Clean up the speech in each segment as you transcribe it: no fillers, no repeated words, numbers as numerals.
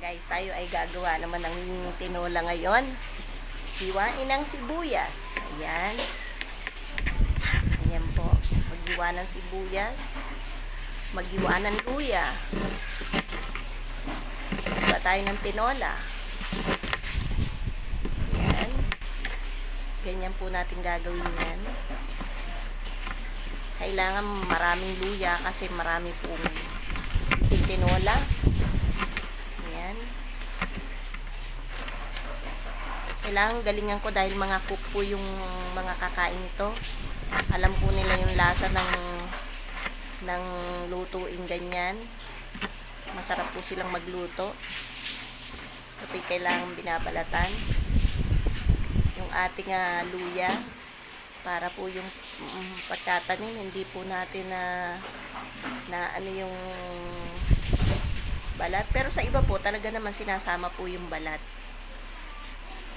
Guys, tayo ay gagawa naman ng tinola ngayon. Hiwain ng sibuyas. Ayan. Ayan po. Maghiwa ng sibuyas. Maghiwa ng luya. Hiwa tayo ng tinola. Ayan. Ganyan po natin gagawin yan. Kailangan maraming luya kasi marami pong tinola. Ayan. Kailangan galingan ko dahil mga cook po yung mga kakain ito. Alam po nila yung lasa ng lutuin ganyan. Masarap po silang magluto. Ito'y kailangan binabalatan. Yung ating luya para po yung pagkatanim hindi po natin na ano yung balat, pero sa iba po talaga naman sinasama po yung balat.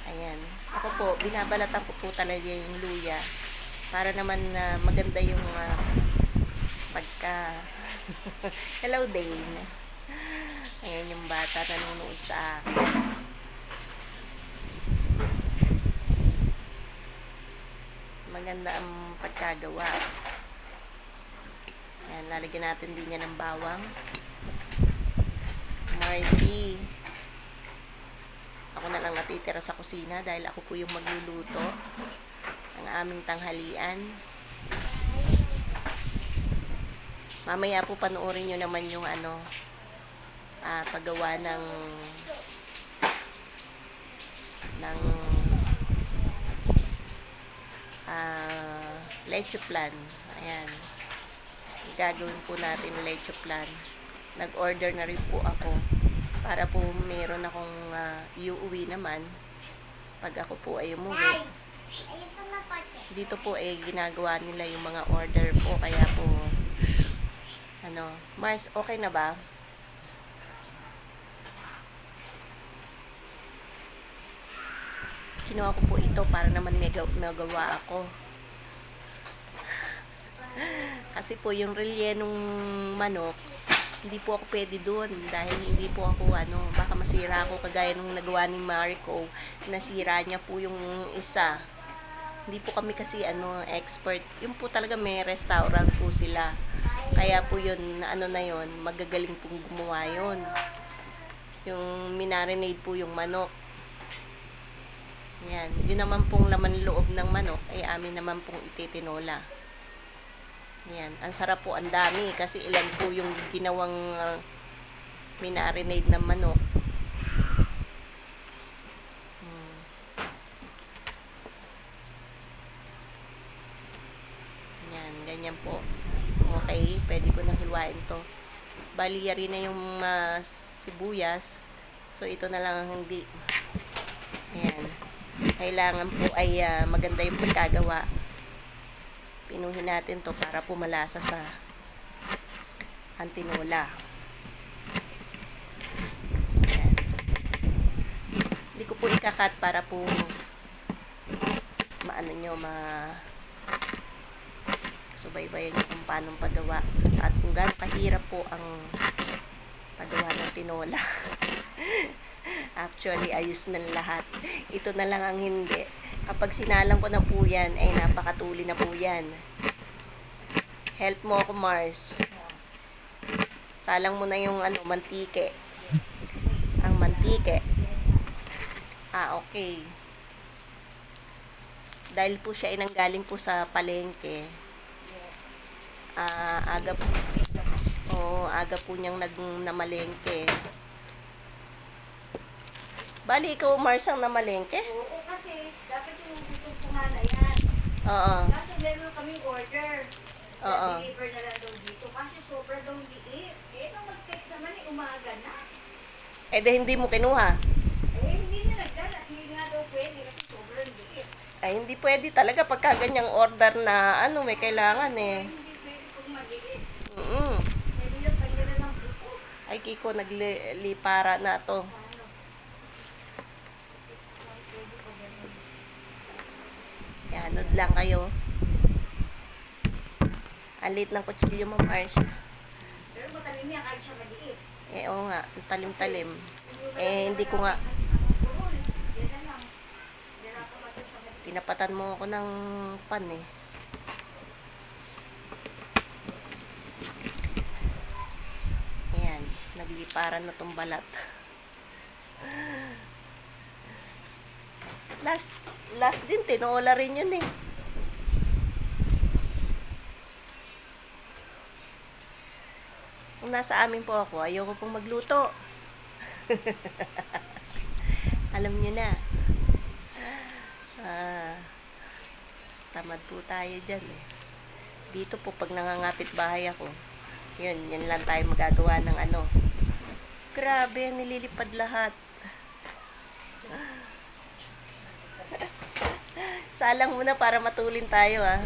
Ayan, ako po binabalatan ko po talaga yung luya para naman maganda yung pagka hello Dane. Ayan yung bata nanonood sa akin. Maganda ang pagkagawa. Ayan, lalagyan natin din yan ng bawang. Marcy. Ako na lang natitira sa kusina dahil ako po yung magluluto ng aming tanghalian. Mamaya po panoorin nyo naman yung paggawa ng leche plan. Ayan. Gagawin po natin leche plan. Nag-order na rin po ako para po meron akong iuwi naman pag ako po ay umuwi. Dito po ay ginagawa nila yung mga order po, kaya po Mars, okay na ba? Kinuha ko po ito para naman magawa ako. Kasi po yung rellenong manok, hindi po ako pwede doon dahil hindi po ako baka masira ako kagaya nung nagawa ni Marco, nasira niya po yung isa. Hindi po kami kasi expert. Yung po talaga may restaurant po sila. Kaya po yun na yun, magagaling pong gumawa yun. Yung minarinade po yung manok. Yan, yun naman pong laman loob ng manok ay amin naman pong ititinola. Yan, ang sarap po, ang dami kasi ilan po yung ginawang minarinade ng manok. Yan, ganyan po. Okay, pwede ko nang hiwain to. Bali, yari na yung sibuyas. So, ito na lang ang hindi. Ayan. Kailangan po ay maganda yung pagkagawa. Pinuhin natin to para po malasa sa tinola. Ayan. Hindi ko po ikakat para po subaybayan nyo kung paano paggawa at kung gaano kahirap po ang paggawa ng tinola. Actually, ayos na lahat. Ito na lang ang hindi. Kapag sinalang ko na po yan, ay napakatuli na po yan. Help mo ako, Mars. Salang mo na yung mantike. Ang mantike. Okay. Dahil po siya ay nanggaling po sa palengke. Aga po niyang namalengke. Bali, ikaw, Mars, ang namalengke? Oo, kasi dapat yung butong pumana yan. Oo. Kasi meron kaming order. Oo. Deliver na lang daw dito. Kasi sobra daw liit. Nung mag-text naman, umaga na. Di hindi mo kinuha. Hindi na nagdala. Hindi nga daw pwede kasi sobrang liit. Hindi pwede talaga pagka ganyang order na may kailangan Hindi pwede kung maliit. Pwede yung kanya ng buto. Ay, Kiko, naglipara na to. Yanod lang kayo. Ang liit ng kutsilyo mo, Mars. Pero matalim niya kahit siya maliit. Oo nga, talim-talim. Hindi ko nga, Yan na lang. Dira ka ba doon sa may- tinapatan mo ako ng pan eh. Ayan, nagliparan na tong balat. Last din, tinola rin yun eh. Kung nasa amin po ako, ayoko pong magluto. Alam nyo na. Tamad po tayo dyan eh. Dito po, pag nangangapit bahay ako, yan lang tayo magagawa ng ano. Grabe, nililipad lahat. Salang muna para matulin tayo ah.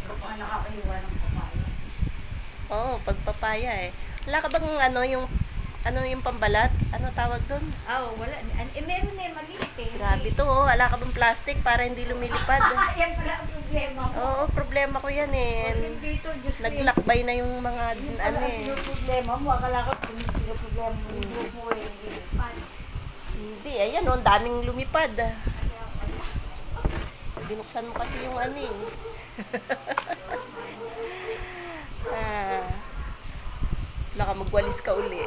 Pero pa nakakahiwa ng papaya. Oo, pagpapaya eh. Wala ka bang ano yung pambalat? Ano tawag doon? Wala. Meron na maliit eh. Grabe to oh. Wala ka bang plastic para hindi lumilipad? Yan pala ang problema mo. Oo, problema ko yan eh. Dito, Diyos ko. Naglakbay na yung mga Yung ano pala eh. ang problema mo. Akala ko kung sino problema mo. Yung grupo mo eh. Hindi, ayan oh, ang daming lumipad. Binuksan mo kasi yung ano eh. Baka magwalis ka uli.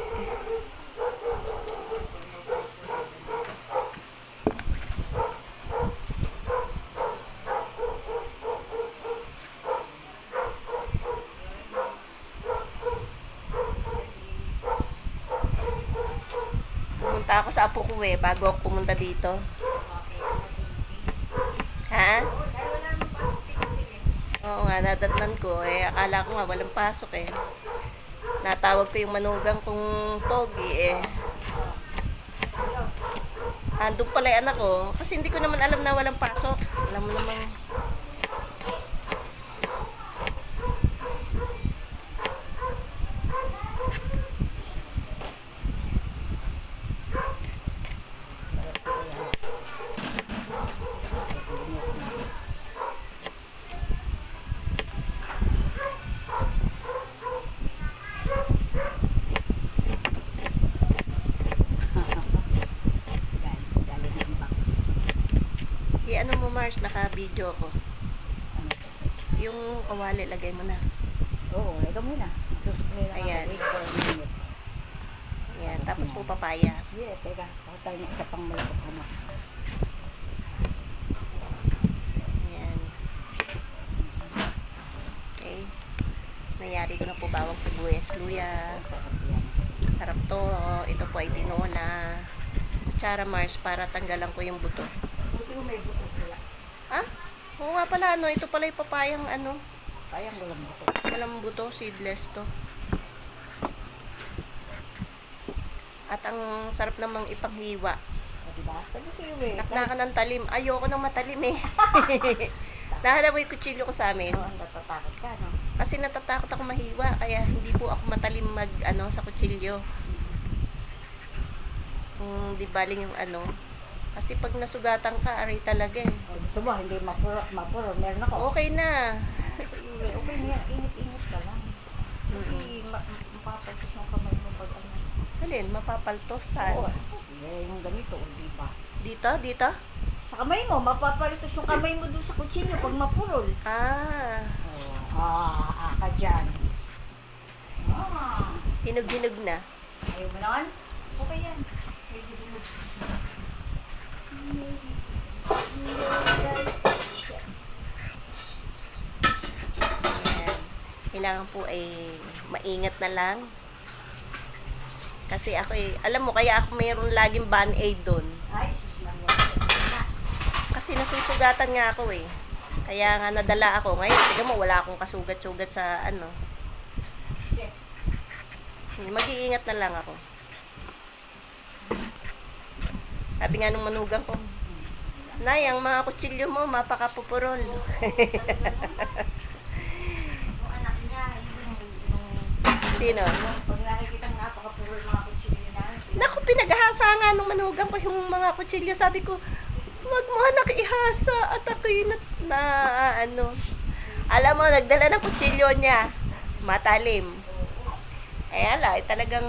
Pumunta ako sa apo ko eh, bago ako pumunta dito. Ha? Dahil wala naman pasok sige. Oo nga, nadatnan ko. Akala ko nga walang pasok eh. Natawag ko yung manugang kong pogi eh. Andun pala yung anak ko. Kasi hindi ko naman alam na walang pasok. Alam mo namang... Galing ng box. ano mo Mars, naka-video ko. Yung kawali, lagay mo na. Oo, ikaw muna. Susunod lang Ayan. ako. Wait for a minute. Ayan, tapos po papaya. Yes, ika. Pakatay niya isa pang malapot anak. Ayan. Okay. Nayari ko na po bawang sibuyas, luya. Sarap yan. Sarap to. Ito po ay tinola. Kutsara Mars para tanggalan ko yung buto. Buti mo may buto pala. Ha? Oo nga pala, ano, ito pala yung papayang ano. Kayang walang buto. Walang buto, seedless to. At ang sarap namang ipanghiwa. O, diba? Sabi sa'yo eh. Naknakan ng talim. Ayoko ng matalim eh. Nahanap mo yung kutsilyo ko sa amin. Oo, natatakot ka, no? Kasi natatakot ako mahiwa. Kaya hindi po ako matalim mag, ano, sa kutsilyo. Kung di baling yung ano. Kasi pag nasugatan ka, aray talaga eh. O, gusto mo, hindi mapuro. Meron ako. Okay na. Okay niya, init-init ka lang. Kasi mapapagos ng kamay mo pag ano. Alin, mapapaltos saan? Oo, yung ganito, o diba? Dito? Dito? Sa kamay mo, mapapalitos yung kamay mo dun sa kutsilyo pag mapurol. Ah, Ka dyan. hinog-hinog na. Ayaw mo naman? Okay yan. Medyo hinog. Ayan. Kailangan po ay maingat na lang. Kasi ako alam mo, kaya ako mayroon laging band-aid doon. Ay, sus lang yan. Kasi nasusugatan nga ako eh. Kaya nga nadala ako. Ngayon, tignan mo, wala akong kasugat-sugat sa ano. Mag-iingat na lang ako. Sabi nga nung manugang ko, Nay, ang mga kutsilyo mo, mapakapupurol. Yung anak niya, Sino? pag nakikita ng napakapurol mga kutsilyo namin. Naku, pinaghahasa nga nung manugang ko yung mga kutsilyo. Sabi ko, wag mo anak ihasa at ako'y na ano. Alam mo, nagdala ng kutsilyo niya. Matalim. Ay ala, talagang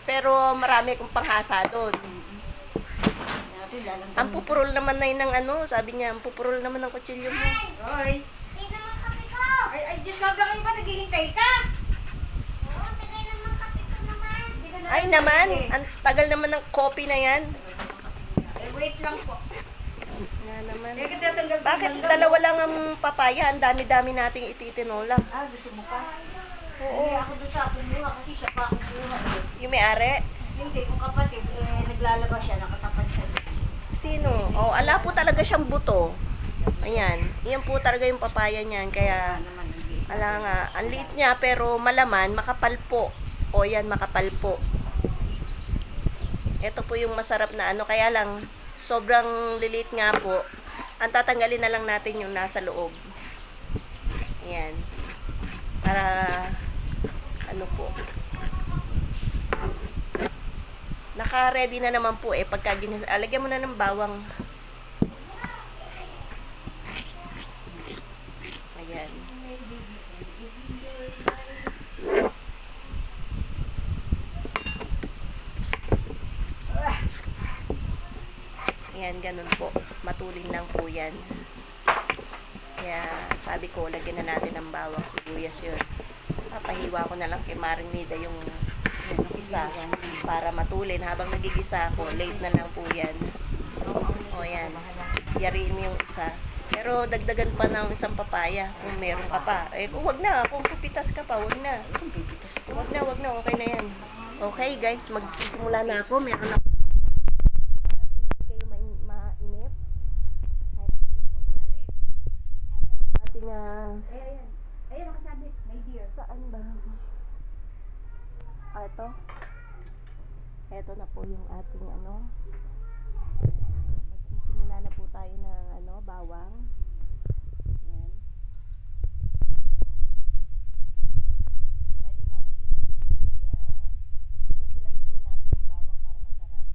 pero marami akong panghasa doon. Natin lalang. Ang pupurol naman na yun ng ano, sabi niya, ang pupurol naman ng kutsilyo mo. Hoy. Ay, Diyos ko, hanggang ba naghihintay ka? Hindi ka na- Ay naman, ang tagal naman ng coffee na yan. Wait lang po. Nga naman. Kaya kita tanggal- Bakit tanggal- dalawa lang ang papaya? Ang dami-dami nating ititinola. Ah, gusto mo pa? Oo. Hindi ako doon sa kumuha kasi siya pa ang kumuha. Yung may-ari? Hindi, kung kapatid, naglalaba siya, nakatapat siya. Sino? Oh, ala po talaga siyang buto. Ayan. Iyan po talaga yung papaya niyan. Kaya, Naman, hindi. ala nga. Ang liit niya pero malaman, makapal po. O yan, makapal po. Ito po yung masarap na ano. Kaya lang, sobrang lilit nga po. Ang tatanggalin na lang natin yung nasa loob. Ayan. Para, ano po. Naka-ready na naman po eh. Pagka alagyan mo na ng bawang. Ayan. Ayan, ganun po. Matulin lang po yan. Kaya sabi ko, lagyan na natin ng bawang sibuyas yun. Papahiwa ko na lang kay Marinida yung isa para matulin. Habang nagigisa ako, late na lang po yan. O yan. Yariin mo yung isa. Pero dagdagan pa ng isang papaya kung meron ka pa. Eh, kung wag na. Kung pupitas ka pa, wag na. Wag na. Okay na yan. Okay, guys. Magsisimula na ako. Meron na kayo mainip. Kaya po yung pawali. Ating Ayan, nakasabit. My dear. saan ba? Ito. Ito na po yung ating ano. Magsisimula na po tayo ng ano, bawang. Ayan. Bali nakikita niyo po ay papupulahin po natin yung bawang para masarap.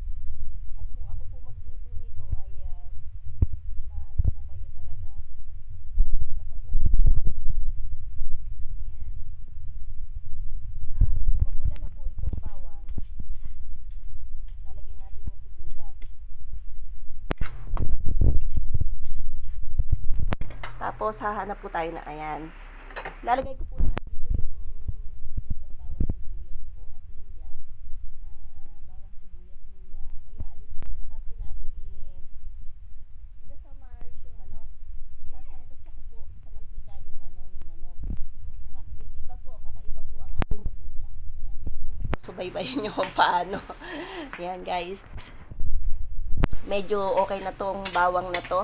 At kung ako po magluto nito ay maano po kayo talaga. Dahil kapag nagluto, ayan. At kung mapula na po itong bawang, lalagay natin yung sibuyas. Tapos hahanap po tayo na ayan. Lalagay ko po lahat dito yung ginasang bawang sibuyas po at luya. Bawang sibuyas, luya. Kaya alis po. Tsaka po natin i-desamar yung manok. Sasangkot ko po sa mantika yung ano, yung manok. Iba po, kakaiba po ang ating tinola. Ayan, ngayon po subaybayan nyo kung paano. Ayan guys. Medyo okay na tong bawang na to.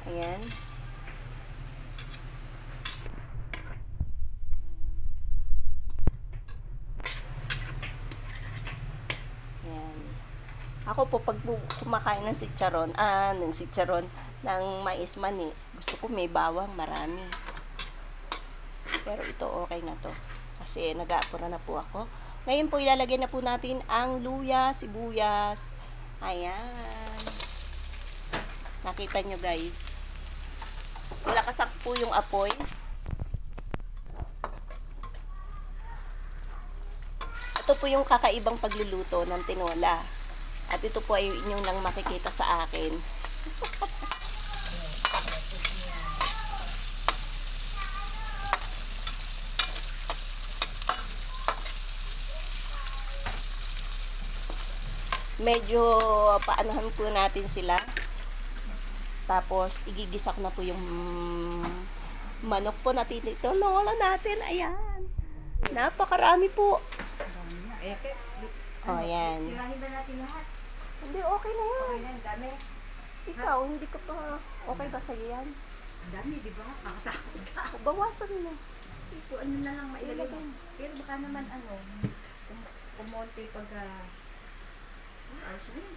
Ayan. Ayan. Ako po pag kumakain ng sitcharon, ng mais mani, gusto ko may bawang marami. Pero ito okay na to. Kasi nag-aapura na po ako. Ngayon po ilalagay na po natin ang luya, sibuyas. Ayan. Nakita nyo guys. Malakasak po yung apoy. Ito po yung kakaibang pagluluto ng tinola. At ito po ay inyong lang makikita sa akin. Medyo paanahan po natin sila. Tapos, igigisa ko na po yung manok po na tinola natin. Ayan. Napakarami po. O, ayan. Sirahin ba natin lahat? Hindi, okay na yan. Okay na, ang dami. Ikaw, hindi ka pa okay ba sa'yo yan? Ang dami, di ba? Nakakatakot ka. O, bawasan mo. Ito, ano na lang mailagay. Pero baka naman kumonti pagka...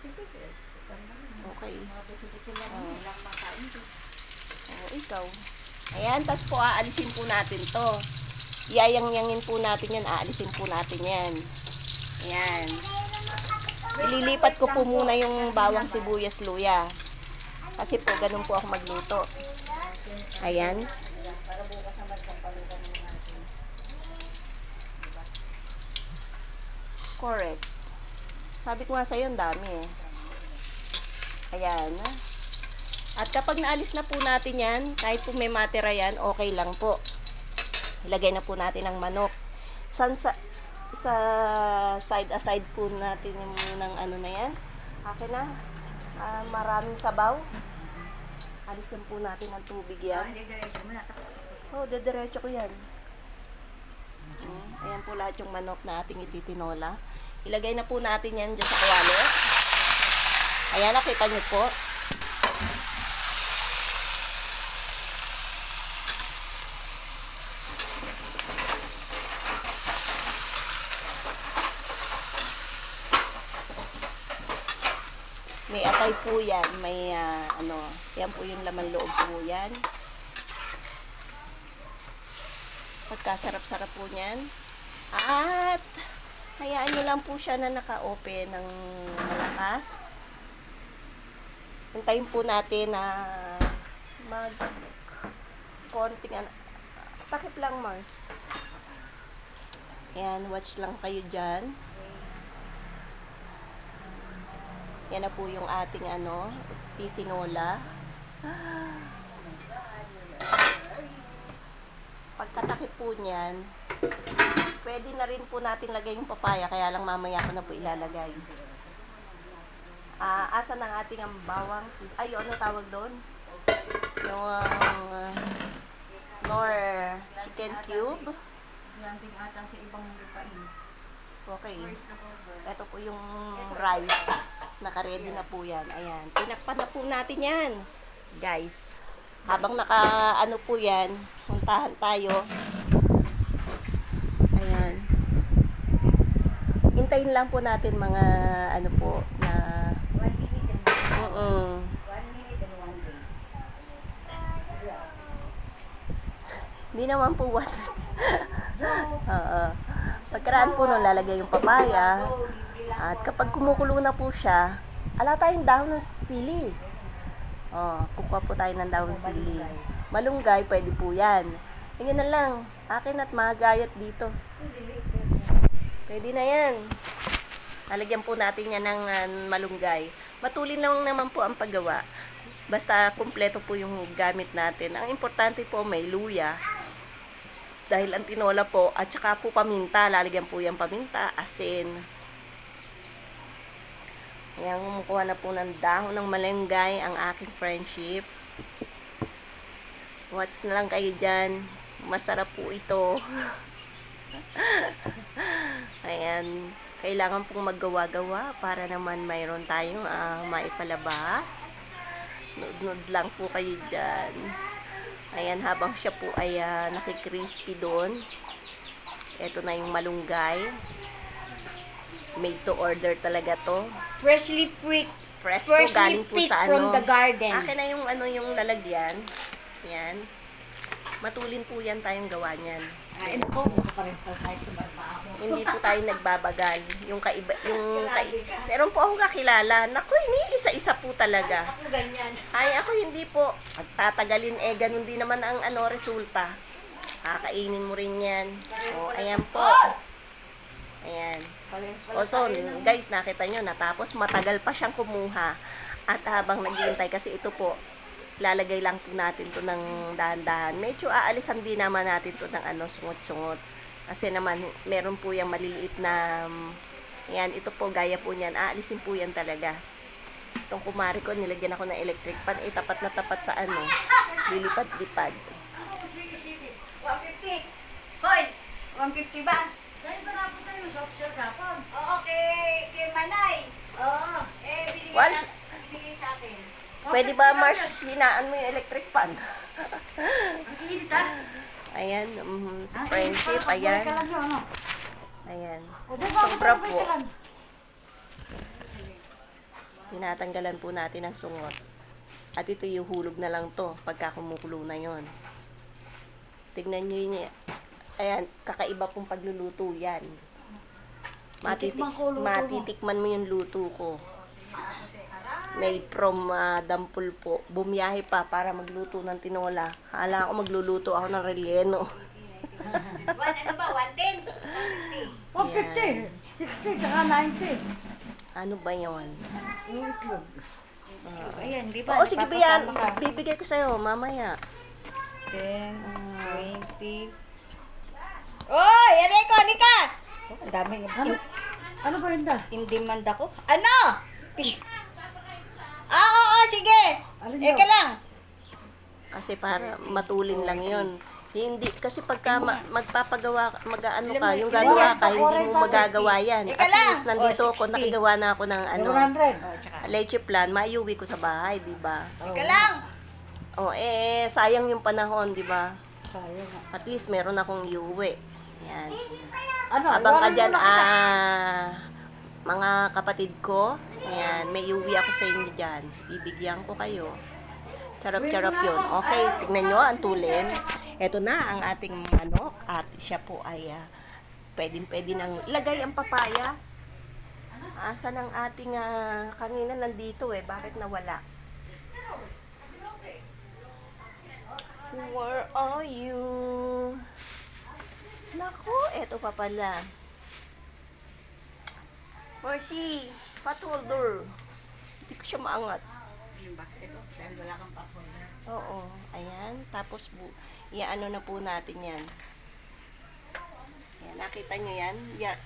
sige. Okay. Mga puso-puso lang, lang makain ko. O, ikaw. Ayan, tas po aalisin po natin to. Iyayang-yangin po natin yan, aalisin po natin yan. Ayan. Ililipat ko po muna yung bawang sibuyas luya. Kasi po, ganun po ako magluto. Ayan. Para bukas naman pampalutan mo natin. Correct. Sabi ko nga sa'yo, ang dami eh. Ayan. At kapag naalis na po natin yan, kahit po may matira yan, okay lang po. Ilagay na po natin ang manok. Sa side aside po natin yung ng ano na yan. Akin na. Maraming sabaw. Alisin po natin ang tubig yan. Oh, dediretso ko yan. Ayan po lahat yung manok na ating ititinola. Ilagay na po natin yan dyan sa kawali. Ayan, nakita nyo po. May atay po yan. May yan po yung laman loob po yan. Pagkasarap-sarap po niyan. At hayaan nyo lang po siya na naka-open ng malakas. Hintayin po natin na konting takip lang, Mars. Yan, watch lang kayo dyan. Yan na po yung ating titinola. Pagkatakip po niyan, pwede na rin po natin lagay yung papaya, kaya lang mamaya ko na po ilalagay. Asa ng ating ang bawang, ano tawag doon? Yung nor chicken cube. Yan din ata sa ibang lupain. Okay. Ito po yung rice. Naka-ready na po yan. Ayan. Tinakpan na po natin yan. Guys. Habang po yan, puntahan tayo. Ayan. Hintayin lang po natin mga na 1 minute and 1 day. Hindi naman po what. Pagkaraan po nun, lalagay yung papaya. At kapag kumukulo na po siya, ala tayong dahon ng sili. Kukuha po tayo ng dahon ng sili. Malunggay, pwede po yan. Ganyan na lang. Akin at magayat dito. Pwede na yan. Lalagyan po natin yan ng malunggay. Matulin lang naman po ang paggawa. Basta kumpleto po yung gamit natin. Ang importante po may luya. Dahil ang tinola po, at saka po paminta. Lalagyan po yung paminta, asin. Ayan, kumukuha na po ng dahon ng malunggay ang aking friendship. Watch na lang kayo dyan. Masarap po ito. Ayan. Kailangan pong maggawa-gawa para naman mayroon tayong maipalabas. Nood-nood lang po kayo dyan. Ayan, habang siya po ay nakikrispy doon. Ito na yung malunggay. Made to order talaga to. Freshly Fresh po, galing po sa from the garden. Akin na yung yung lalagyan. Yan. Matulin po yan tayong gawa niyan. Hindi po tayo nagbabagal. Meron po akong kakilala. Naku, ini isa-isa po talaga. Ako ganyan. Ay, ako hindi po. Pagtatagalin, ganun din naman ang resulta. Kakainin mo rin yan. Ayan po. Ayan. So, guys, nakita nyo, natapos matagal pa siyang kumuha. At habang naghihintay, kasi ito po, lalagay lang po natin to ng dahan-dahan. Medyo aalisan din naman natin to ng sungot-sungot. Kasi naman, meron po yung maliliit na, yan, ito po, gaya po niyan. Aalisin po yan talaga. Itong kumari ko, nilagyan ako ng electric fan. Tapat na tapat sa lilipad-lipad. 150. Hoy! 150 ba? Saan ba napunta yung shop kapon? Oo, kay Manay. Oo. Binigay sa akin. Pwede ba, Mars, hinaan mo yung electric fan? Ang init ha? Ayan, sa friendship, ayan. Ayan. Sobra Sobra po. Tinatanggalan po natin ang sungot. At ito yuhulog na lang to pagka kumukulo na yon. Tignan nyo yun. Ayan, kakaiba pong pagluluto yan. Matitikman mo yung luto ko. Made from dampul po. Bumiyahe pa para magluto ng tinola. Hala ako magluluto ako ng relleno. 110? 150. 150. 60 tsaka 90. Ano ba yon? Yung itlog. Ayan, di ba? Oo, sige Bian. Papasama ka. Bibigay ko sa'yo mamaya. 10, 20. Oy! Enrico, halika! Oh, ang daming Ano ba yun da? in-demand ako. Ano? Fish. Oo, sige. Alin Eka daw? lang. Kasi para matulin lang yon. Hindi, kasi pagka magpapagawa, mag-ano ka, yung gagawa ka, hindi mo magagawa yan. Ika At lang. least nandito Oh, ako, 60. nakigawa na ako ng ano, 100. Oh, tsaka. leche plan, maiuwi ko sa bahay, di ba? Eka lang. O sayang yung panahon, di ba? Sayang nga. At least meron akong iuwi. Yan. Ano? Habang ka iwanan dyan, mo na kita. mga kapatid ko, ayan, may iuwi ako sa inyo dyan. Bibigyan ko kayo. Charap-charap yun. Okay, tignan nyo, ang tulin. Ito na ang ating manok at siya po ay pwedeng-pwede nang ilagay ang papaya. Asan ang ating kanina nandito bakit nawala? Where are you? Naku, eto pa pala. Mercy, pot holder. Hindi ko siya maangat. Yung bakit ito? Dahil wala kang pa-folder. Oo, ayan. Tapos, iaano na po natin yan. Ayan, nakita nyo yan?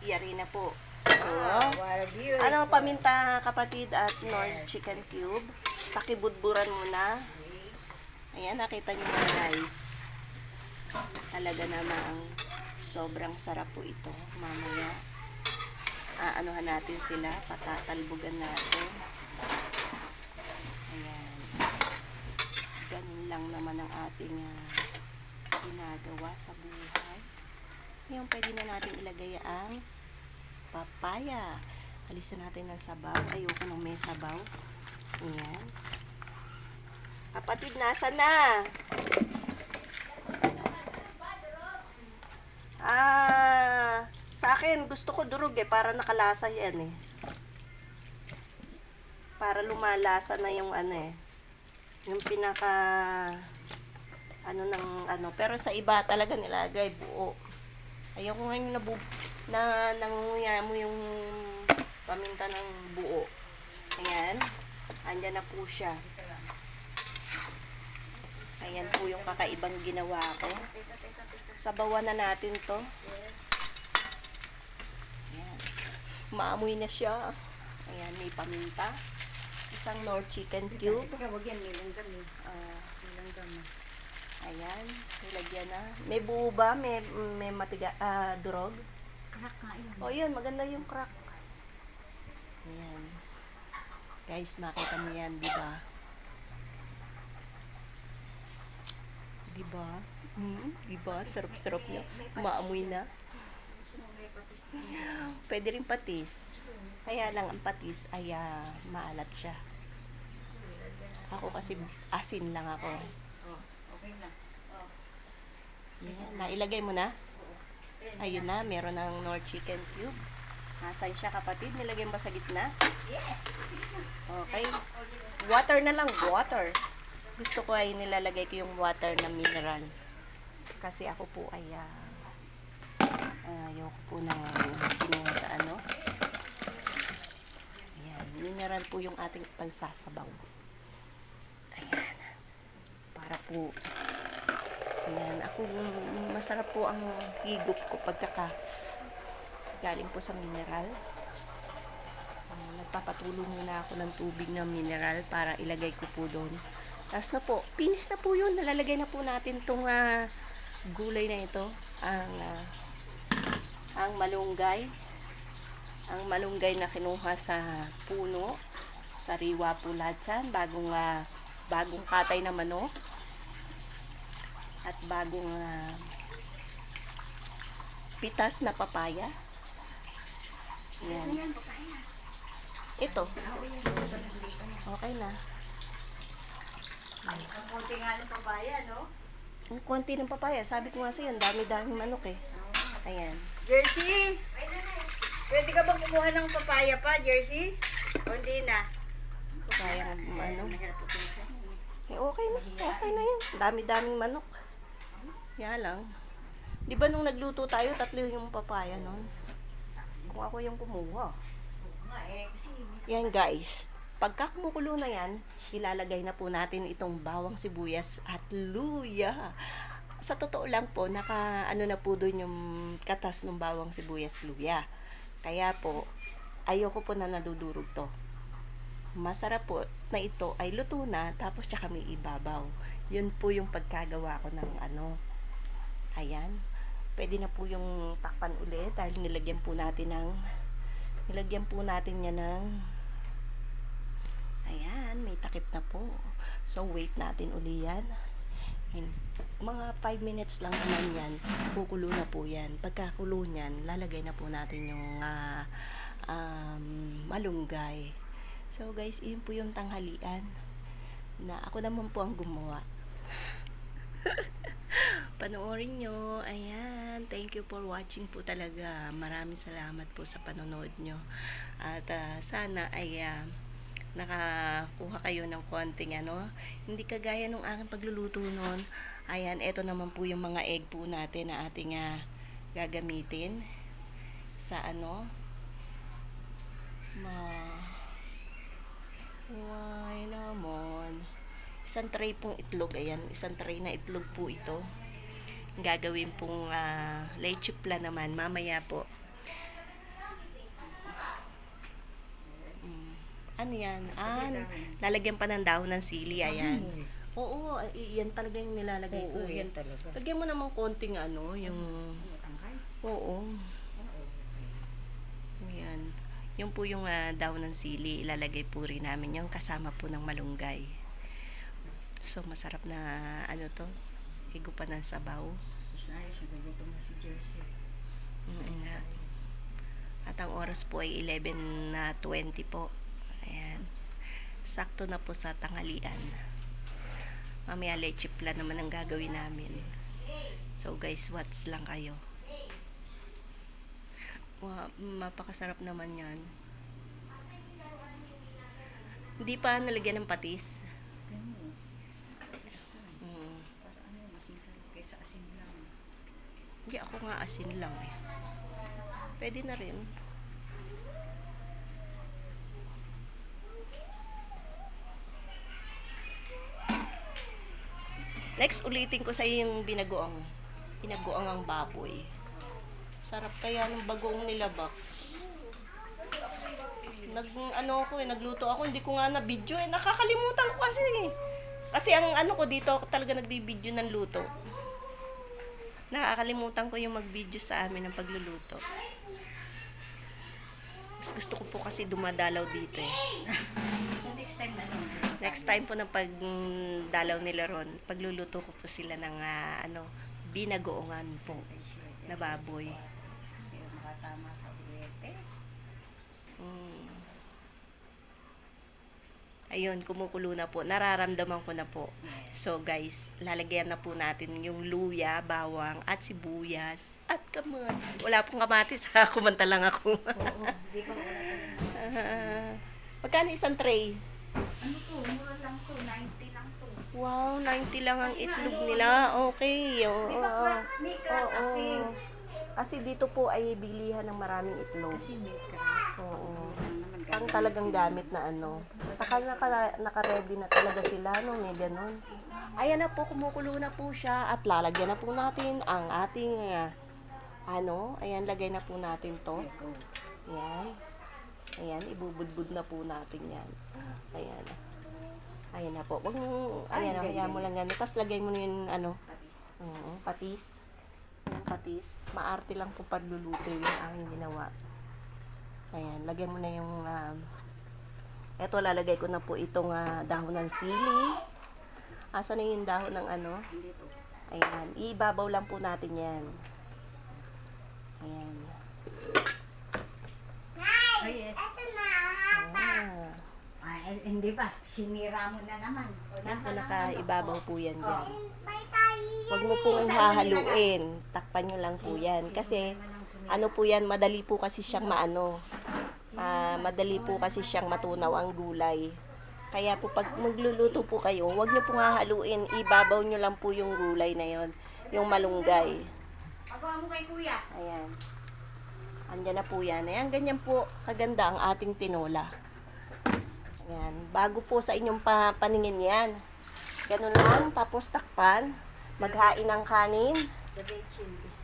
Yari na po. Oh, what a beauty. Ano paminta kapatid at Nord Chicken Cube. Pakibudburan muna. Ayan, nakita nyo na guys. Talaga namang sobrang sarap po ito. Mamaya, aanuhan natin sila. Patatalbugan natin. Ayan. Ganun lang naman ang ating ginagawa sa buhay. Ngayon, pwede na natin ilagay ang papaya. Alisan natin ng sabaw. Ayoko nang may sabaw. Ayan. Kapatid, nasa na? Sa akin, gusto ko durog para nakalasa yan Para lumalasa na yung yung pinaka pero sa iba talaga nilagay buo. Ayoko ngayon nangunguya mo yung paminta ng buo. Ayan. Andyan na po siya. Ayan po yung kakaibang ginawa ko. Sabawan na natin to. Ayan. Maamoy na siya. Ayan, may paminta. Isang Nord Chicken Cube. Teka, wag yan. Nilanggam eh. Nilanggam. Ayan, nilagyan na. May buo ba? May matiga, durog? Crack nga yun. O yun, maganda yung crack. Ayan. Guys, makita mo yan, di ba? Di ba? Di ba? Sarap-sarap niya. Maamoy na. Pwede rin patis. Kaya lang ang patis ay maalat siya. Ako kasi asin lang ako. Okay na. Yan, nailagay mo na? Ayun na, meron ng Nord Chicken Cube. Nasaan siya kapatid? Nilagay mo ba sa gitna? Yes! Okay. Water na lang, water. Gusto ko ay nilalagay ko yung water na mineral. Kasi ako po ay ayoko po na kinuha sa Ayan, mineral po yung ating pansasabaw. Ayan. Para po ayan, ako masarap po ang higop ko galing po sa mineral. Nagpapatulo muna ako ng tubig na mineral para ilagay ko po doon. Tapos na po, finish na po yun. Nalalagay na po natin itong gulay na ito. Ang malunggay. Ang malunggay na kinuha sa puno. Sariwa po lahat yan. Bagong katay na manok. At bagong pitas na papaya. Yan. Ito. Okay na. Ang konti nga ng papaya, no? Ang konti ng papaya. Sabi ko nga sa'yo, ang dami-daming manok Ayan. Jersey! Pwede ka bang kumuha ng papaya pa, Jersey? O hindi na? Kaya Mahirap po siya. okay na. Okay na yan. Dami-daming manok. Yan lang. Di ba nung nagluto tayo, 3 yung papaya nun? kung ako yung kumuha. Oo nga kasi Yan guys, pagka kumukulo na yan, ilalagay na po natin itong bawang sibuyas at luya. Sa totoo lang po, ano na po doon yung katas ng bawang sibuyas luya. Kaya po, ayoko po na nadudurog to. Masarap po na ito ay luto na, tapos tsaka may ibabaw. Yun po yung pagkagawa ko ng ayan. Pwede na po yung takpan ulit dahil nilagyan po natin yan ng ayan, may takip na po. So, wait natin uli yan. And, mga 5 minutes lang naman yan, kukulo na po yan. Pagkakulo niyan, lalagay na po natin yung malunggay. So guys, yun po yung tanghalian na ako naman po ang gumawa. Panoorin nyo. Ayan. Thank you for watching po talaga. Maraming salamat po sa panonood nyo. At sana ay nakakuha kayo ng konting hindi kagaya nung aking pagluluto noon. Ayan, eto naman po yung mga egg po natin na ating gagamitin sa why naman. Isang tray pong itlog. Ayan, isang tray na itlog po ito. Gagawin pong leche flan naman. Mamaya po. Ano yan? Lalagyan pa ng dahon ng sili. Ayan. Oo, yan talaga yung nilalagay ko. yan talaga. Lagyan mo naman konting yung... Oo. Ayan. Yung po yung dahon ng sili, ilalagay po rin namin yung kasama po ng malunggay. So, masarap na to, higupan ng sabaw. Ayos, nagluto na si Jersey. At ang oras po ay 11:20 po. Ayan. Sakto na po sa tanghalian. Mamaya leche flan naman ang gagawin namin. So guys, watch lang kayo. Wow, mapakasarap naman yan. Hindi pa nalagyan ng patis. Para mas masarap kaysa asin lang. Hindi, ako nga asin lang eh. Pwede na rin. Next, ulitin ko sa yung binagoong ang baboy. Sarap kaya ng bagoong nila ba? Nagluto ako, hindi ko nga na video nakakalimutan ko kasi. Kasi ang ko dito, ako talaga nagbibideo ng luto. Nakakalimutan ko yung mag-video sa amin ng pagluluto. Gusto ko po kasi dumadalaw dito eh. So next time Next time po ng pagdalaw nila ron, pagluluto ko po sila ng binagoongan po na baboy. Pero makatama sa ulete. Ayun, kumukulo na po. Nararamdaman ko na po. So guys, lalagyan na po natin yung luya, bawang, at sibuyas, at kamatis. Wala pong kamatis ha, kumanta lang ako. Oo, hindi ko wala. Magkano isang tray? Ano to? Mura lang to. 90 lang to. Wow, 90 lang ang Kasi itlog ano, nila. Okay. Oo. May crack kasi. Kasi dito po ay bilihan ng maraming itlog. Kasi may crack. Oo. Naman Pang talagang gamit na naka-ready na talaga sila, may ganun. Ayan na po, kumukulo na po siya at lalagyan na po natin ang ating, ayan, lagay na po natin to. Ayan. Ayan, ibubudbud na po natin yan. Ayan. Ayan na po. Wag mo, ayan, hayaan mo lang ganun. Tapos lagay mo na yung, patis. Ayan, patis. Maarte lang po pagluluto yung aking ginawa. Ayan, lagyan mo na yung, eto, lalagay ko na po itong dahon ng sili. Asa na yung dahon ng Ayan, ibabaw lang po natin yan. Ayan. Oh, yes. Hindi ba? Sinira mo na naman. Nasa nakaibabaw po yan dyan. Huwag mo pong hahaluin. Takpan nyo lang po yan. Kasi, po yan, madali po kasi siyang madali po kasi siyang matunaw ang gulay. Kaya po pag magluluto po kayo, huwag nyo pong hahaluin. Ibabaw nyo lang po yung gulay na yon, yung malunggay. Agawa mo kay kuya. Ayan. Andyan na po yan. Ayan, ganyan po kaganda ang ating tinola. Ayan. Bago po sa inyong paningin yan. Ganun lang. Tapos takpan. Maghain ng kanin. The bechin is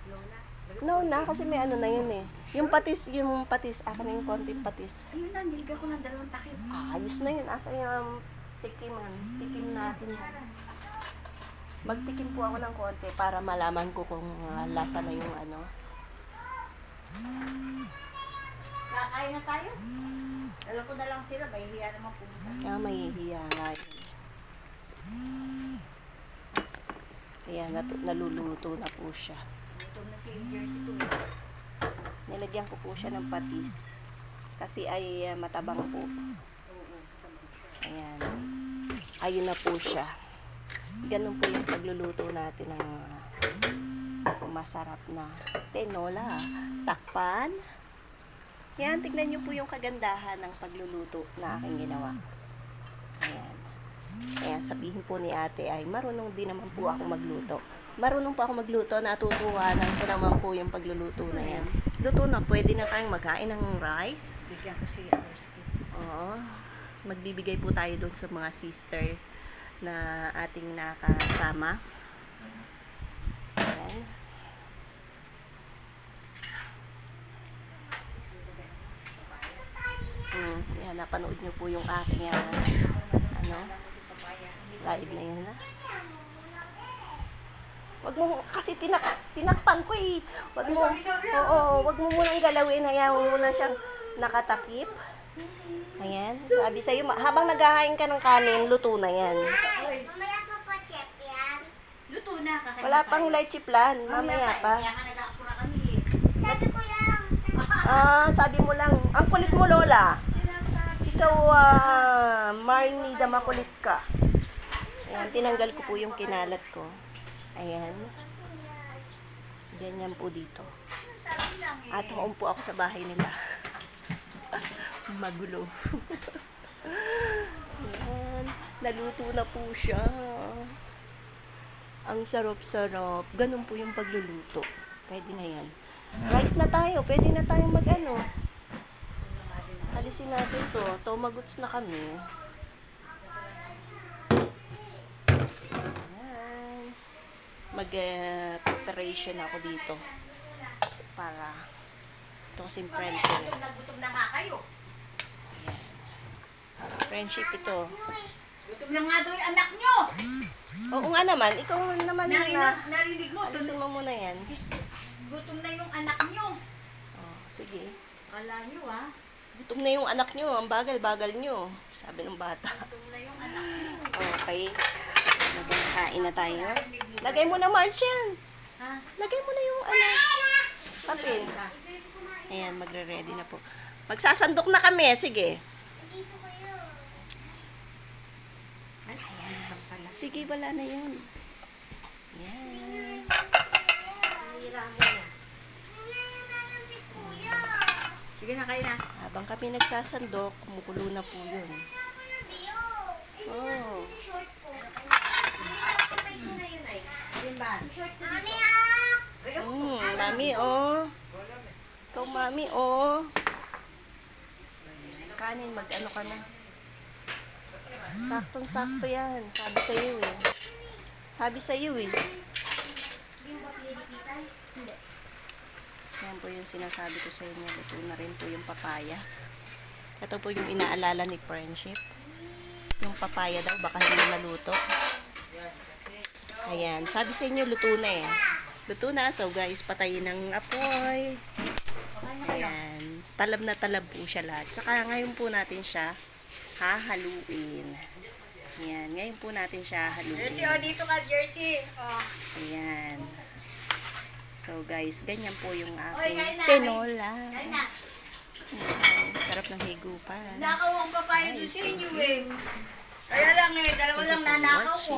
no na. No na, kasi may ano na yun eh. Yung patis. Akin na yung konting patis. Ayun na, niliga ko ng 2 takip. Ayos na yun. Asa yung tikiman. Tikim natin yan. Magtikim po ako ng konti para malaman ko kung lasa na yung ano. Kakain na tayo. Alam ko na lang sila, may hiya naman pumunta. Kaya mahihiya nga yun. Ayan, naluluto na po siya. Ito na si Jersey to. Nilagyan ko po siya ng patis. Kasi ay matabang po. Ayan. Ayun na po siya. Ganun po yung pagluluto natin ng masarap na tinola. Takpan. Yan, tignan nyo po yung kagandahan ng pagluluto na aking ginawa. Ayan. Kaya sabihin po ni ate ay marunong din naman po ako magluto. Marunong po ako magluto, natutuwanan ko naman po yung pagluluto na yan. Luto na, pwede na tayong magkain ng rice. Bigyan ko si Jersey. Oo. Magbibigay po tayo doon sa mga sister na ating nakasama. Ayan. Yan, napanood nyo po yung aking live na yan. Ha? Wag mo, kasi tinakpan ko eh. Wag mo, wag mo munang galawin. Hayaan mo muna siyang nakatakip. Ayan. Sabi sa'yo, habang naghahain ka ng kanin, luto na yan. Mamaya pa pa, chef yan. Luto na, kakain Wala na pang tayo. light chip plan. Mamaya pa. Kaya ka nag-aakura kami eh. Sabi ko lang. Sabi mo lang, ang kulit mo, Lola. Ikaw, Marnida, makulit ka. Ayan, tinanggal ko po yung kinalat ko. Ayan. Ganyan po dito. At home po ako sa bahay nila. Magulo. Ayan. Naluto na po siya. Ang sarap-sarap. Ganun po yung pagluluto. Pwede na yan. Rice na tayo. Pwede na tayong mag-ano. Alisin natin to. Tomaguts na kami. Ayan. Mag-preparation ako dito. Para ito kasing friend ko. Gutom na nga kayo. Friendship ito. Gutom na nga daw yung anak nyo. Oo nga naman. Ikaw naman na. Narinig mo. Alisin mo muna yan. Gutom na yung anak nyo. Oh, sige. Kala nyo ah. Gutom na yung anak nyo. Ang bagal-bagal nyo. Sabi ng bata. Gutom na yung anak nyo. Okay. Magkakain na tayo. Lagay mo na, Marcian. Ha? Lagay mo na yung sapin. Ayan, magre-ready na po. Magsasandok na kami. Sige. Dito kayo. Ayan. Pala. Sige, wala na yun. Ayan. Hira mo na. Kuya. Sige na, kayo na. Habang kami nagsasandok, kumukulo na po yun. Biyo. Oh. Short ko. Patay ko na yun ay. Ayun ba? Short ko dito. Mami ah. Mami, oh. Ikaw, mami, oh. Kanin, mag-ano ka na. Saktong-sakto yan. Sabi sa'yo eh. Sabi sa'yo eh. Yan po yung sinasabi ko sa inyo. Ito na rin po yung papaya. Ito po yung inaalala ni Friendship. Yung papaya daw, baka hindi maluto. Ayan. Sabi sa inyo, luto na eh. Luto na. So guys, patayin ng apoy. Ayan. Talab na talab po siya lahat. Saka ngayon po natin siya hahaluin. Ayan. Ngayon po natin siya Jersey, haluin. oh, dito ka, Jersey. Oh. Ayan. So guys, ganyan po yung Oy, aking kain na, tinola. Kain na. Ayan. Sarap ng higupan. Nakaw ang papaya doon sa inyo eh. Kaya lang eh, dalawa lang nanakaw ko.